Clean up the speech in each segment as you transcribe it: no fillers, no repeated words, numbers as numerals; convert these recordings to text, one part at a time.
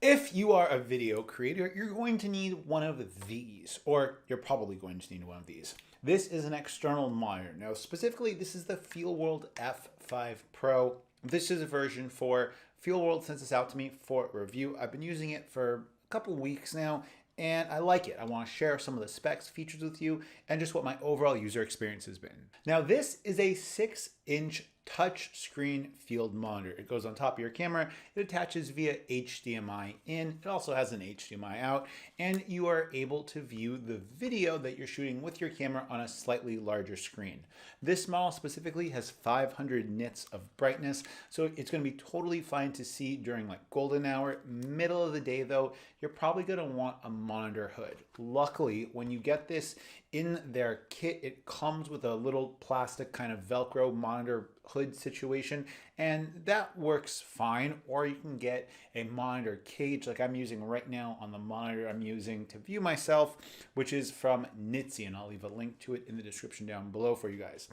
If you are a video creator, you're going to need one of these, or you're probably going to need one of these. This is an external monitor. Now, specifically, this is the Feelworld F5 Pro. This is a version for Feelworld sent this out to me for review. I've been using it for a couple weeks now, and I like it. I want to share some of the specs, features with you, and just what my overall user experience has been. Now, this is a 6-inch touch screen field monitor. It goes on top of your camera. It attaches via HDMI in. It also has an HDMI out, and you are able to view the video that you're shooting with your camera on a slightly larger screen. This model specifically has 500 nits of brightness, so it's going to be totally fine to see during like golden hour. Middle of the day though, you're probably going to want a monitor hood. Luckily, when you get this in their kit, it comes with a little plastic kind of Velcro monitor hood situation, and that works fine. Or you can get a monitor cage like I'm using right now on the monitor I'm using to view myself, which is from Nitsy, and I'll leave a link to it in the description down below for you guys.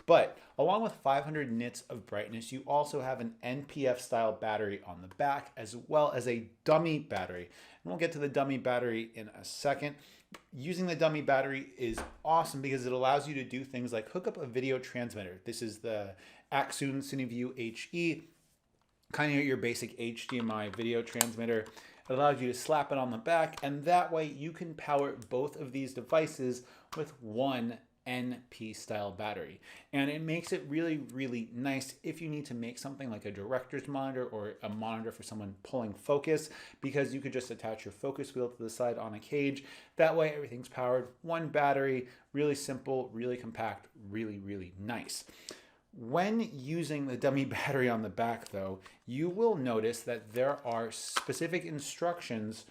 But along with 500 nits of brightness, you also have an NPF style battery on the back, as well as a dummy battery. And we'll get to the dummy battery in a second. Using the dummy battery is awesome because it allows you to do things like hook up a video transmitter. This is the Axoon CineView HE, kind of your basic HDMI video transmitter. It allows you to slap it on the back, and that way you can power both of these devices with one NP style battery. And it makes it really, really nice if you need to make something like a director's monitor or a monitor for someone pulling focus, because you could just attach your focus wheel to the side on a cage. That way everything's powered, one battery, really simple, really compact, really, really nice. When using the dummy battery on the back though, you will notice that there are specific instructions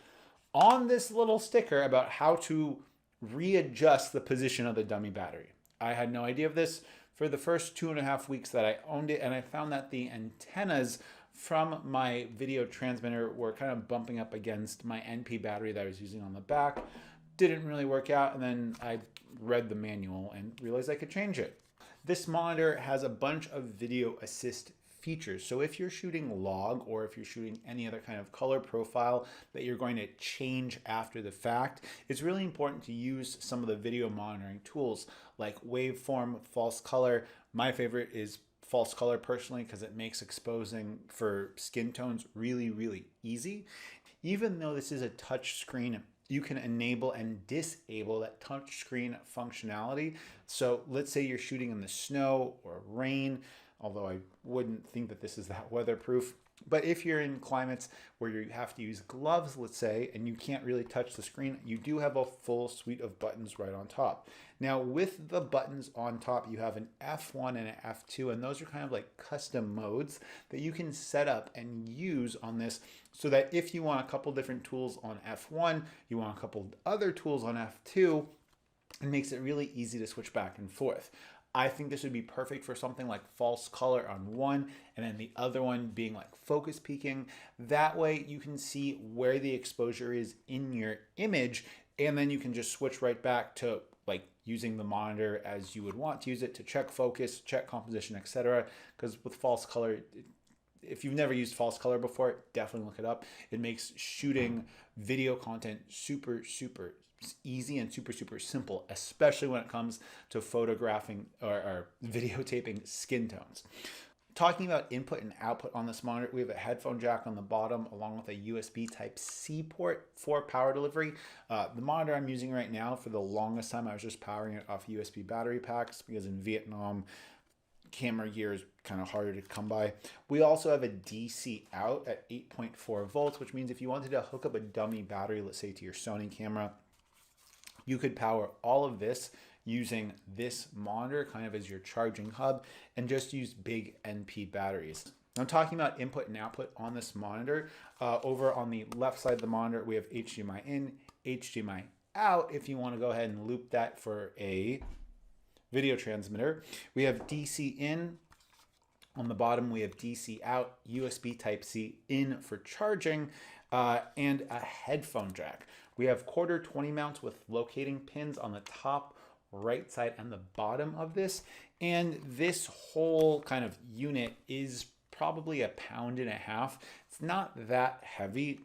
on this little sticker about how to readjust the position of the dummy battery. I had no idea of this for the first 2.5 weeks that I owned it, and I found that the antennas from my video transmitter were kind of bumping up against my NP battery that I was using on the back. Didn't really work out, and then I read the manual and realized I could change it. This monitor has a bunch of video assist features. So if you're shooting log, or if you're shooting any other kind of color profile that you're going to change after the fact, it's really important to use some of the video monitoring tools like waveform, false color. My favorite is false color personally, because it makes exposing for skin tones really, really easy. Even though this is a touch screen, you can enable and disable that touch screen functionality. So let's say you're shooting in the snow or rain, although I wouldn't think that this is that weatherproof. But if you're in climates where you have to use gloves, let's say, and you can't really touch the screen, you do have a full suite of buttons right on top. Now, with the buttons on top, you have an F1 and an F2, and those are kind of like custom modes that you can set up and use on this, so that if you want a couple different tools on F1, you want a couple other tools on F2, it makes it really easy to switch back and forth. I think this would be perfect for something like false color on one, and then the other one being like focus peaking. That way you can see where the exposure is in your image, and then you can just switch right back to like using the monitor as you would want to use it to check focus, check composition, etc. Because with false color, if you've never used false color before, definitely look it up. It makes shooting video content super, super easy and super, super simple, especially when it comes to photographing or videotaping skin tones. Talking about input and output on this monitor, we have a headphone jack on the bottom along with a USB Type-C port for power delivery. The monitor I'm using right now, for the longest time, I was just powering it off USB battery packs, because in Vietnam, camera gear is kind of harder to come by. We also have a DC out at 8.4 volts, which means if you wanted to hook up a dummy battery, let's say to your Sony camera, you could power all of this using this monitor kind of as your charging hub, and just use big NP batteries. Now, talking about input and output on this monitor, over on the left side of the monitor, we have HDMI in, HDMI out if you want to go ahead and loop that for a video transmitter. We have DC in. On the bottom, we have DC out, USB Type-C in for charging, and a headphone jack. We have quarter 20 mounts with locating pins on the top, right side, and the bottom of this. And this whole kind of unit is probably 1.5 pounds. It's not that heavy.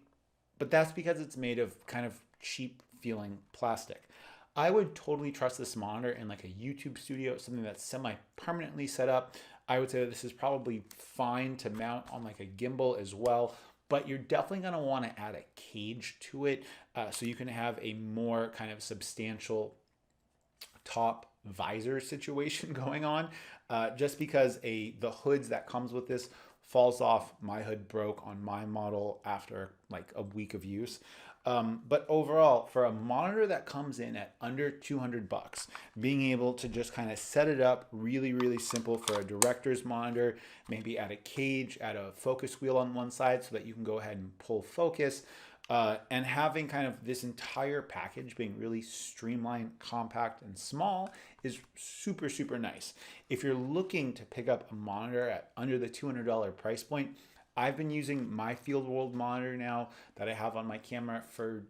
but that's because it's made of kind of cheap feeling plastic. I would totally trust this monitor in like a YouTube studio, something that's semi-permanently set up. I would say that this is probably fine to mount on like a gimbal as well, but you're definitely going to want to add a cage to it so you can have a more kind of substantial top visor situation going on, just because the hoods that comes with this falls off. My hood broke on my model after like a week of use. But overall, for a monitor that comes in at under 200 bucks, being able to just kind of set it up really, really simple for a director's monitor, maybe add a cage, add a focus wheel on one side so that you can go ahead and pull focus, and having kind of this entire package being really streamlined, compact, and small is super, super nice. If you're looking to pick up a monitor at under the $200 price point, I've been using my Feelworld monitor now that I have on my camera for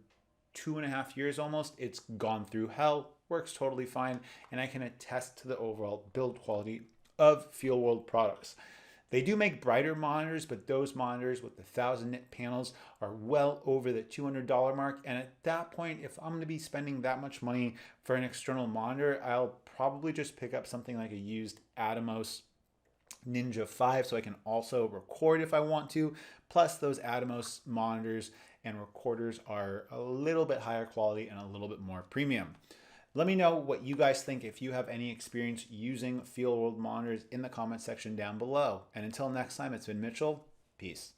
2.5 years almost. It's gone through hell, works totally fine, and I can attest to the overall build quality of Feelworld products. They do make brighter monitors, but those monitors with the 1000 nit panels are well over the $200 mark. And at that point, if I'm going to be spending that much money for an external monitor, I'll probably just pick up something like a used Atomos Ninja 5 so I can also record if I want to. Plus, those Atomos monitors and recorders are a little bit higher quality and a little bit more premium. Let me know what you guys think if you have any experience using Feelworld monitors in the comment section down below. And until next time, it's been Mitchell. Peace.